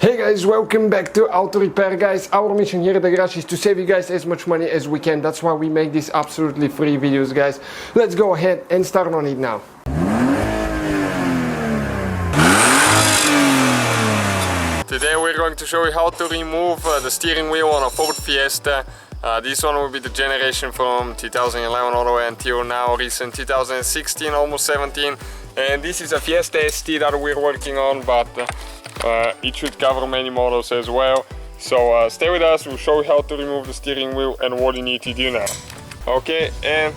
Hey guys, welcome back to Auto Repair, guys. Our mission here at the garage is to save you guys as much money as we can. That's why we make these absolutely free videos, guys. Let's go ahead and start on it now. Today we're going to show you how to remove the steering wheel on a Ford Fiesta. This one will be the generation from 2011 all the way until now, recent 2016, almost 17. And this is a Fiesta ST that we're working on, but it should cover many models as well. So stay with us, we'll show you how to remove the steering wheel and what you need to do now. Okay, and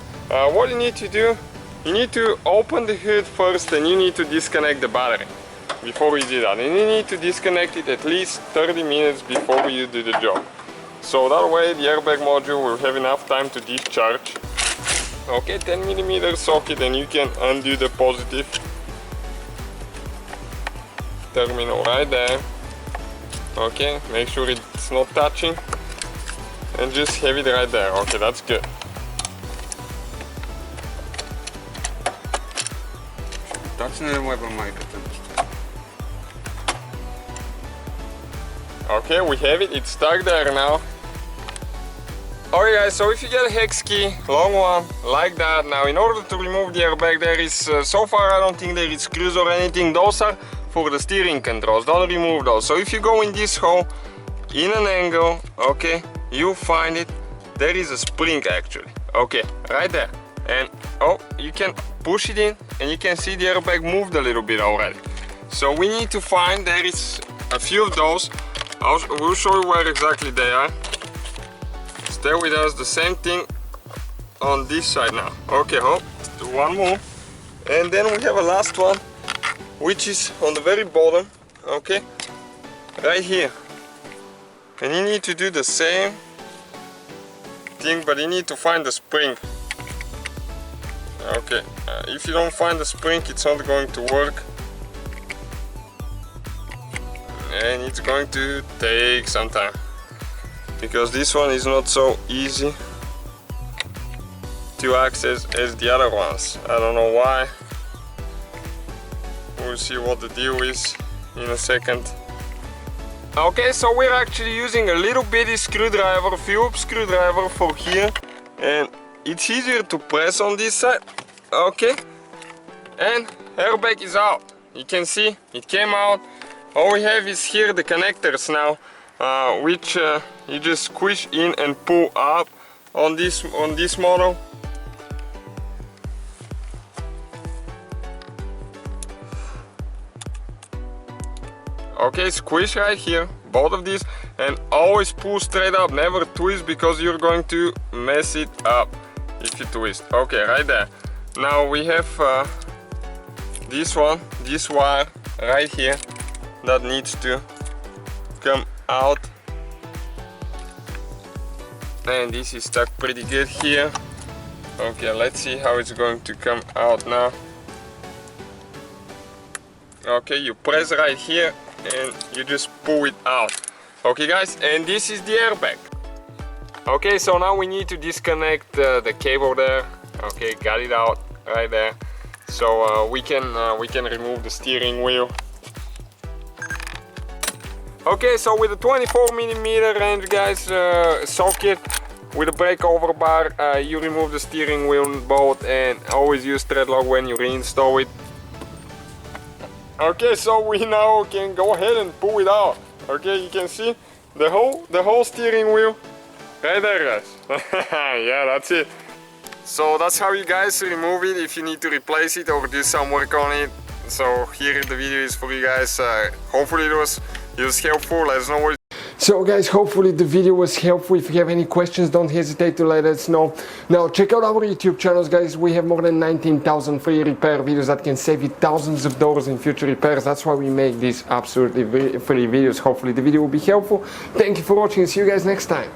what you need to do, you need to open the hood first and you need to disconnect the battery before you do that. And you need to disconnect it at least 30 minutes before you do the job. So that way the airbag module will have enough time to discharge. Okay, 10mm socket, and you can undo the positive terminal right there. Okay, make sure it's not touching and just have it right there. Okay, that's good. Okay, we have it, it's stuck there now. Alright guys, so if you get a hex key, long one, like that, now in order to remove the airbag, there is, so far I don't think there is screws or anything, those are for the steering controls, don't remove those. So if you go in this hole, in an angle, okay, you find it, there is a spring actually, okay, right there. And oh, you can push it in and you can see the airbag moved a little bit already. So we need to find, there is a few of those, we'll show you where exactly they are. Stay with us, the same thing on this side now. Okay, oh, one more. And then we have a last one, which is on the very bottom, okay, right here. And you need to do the same thing, but you need to find the spring. Okay, if you don't find the spring, it's not going to work. And it's going to take some time, because this one is not so easy to access as the other ones. I don't know why. We'll see what the deal is in a second. Okay, so we're actually using a little bitty screwdriver, Phillips screwdriver for here, and it's easier to press on this side. Okay, and airbag is out. You can see it came out. All we have is here the connectors now, which you just squish in and pull up on this model. Okay, squish right here, both of these, and always pull straight up, never twist, because you're going to mess it up if you twist. Okay, right there. Now we have this wire right here that needs to come out, and this is stuck pretty good here. Okay, let's see how it's going to come out now. Okay, you press right here and you just pull it out. Okay guys, and this is the airbag. Okay, so now we need to disconnect the cable there. Okay, got it out right there. So we can remove the steering wheel. Okay, so with a 24mm range, guys, socket with a breakover bar, you remove the steering wheel bolt, and always use thread lock when you reinstall it. Okay, so we now can go ahead and pull it out. Okay, you can see the whole steering wheel right there, guys. Yeah, that's it. So that's how you guys remove it if you need to replace it or do some work on it. So here the video is for you guys. Hopefully it was helpful. Let us know what. So guys, hopefully the video was helpful. If you have any questions, don't hesitate to let us know. Now check out our YouTube channels, guys. We have more than 19,000 free repair videos that can save you thousands of dollars in future repairs. That's why we make these absolutely free videos. Hopefully the video will be helpful. Thank you for watching and see you guys next time.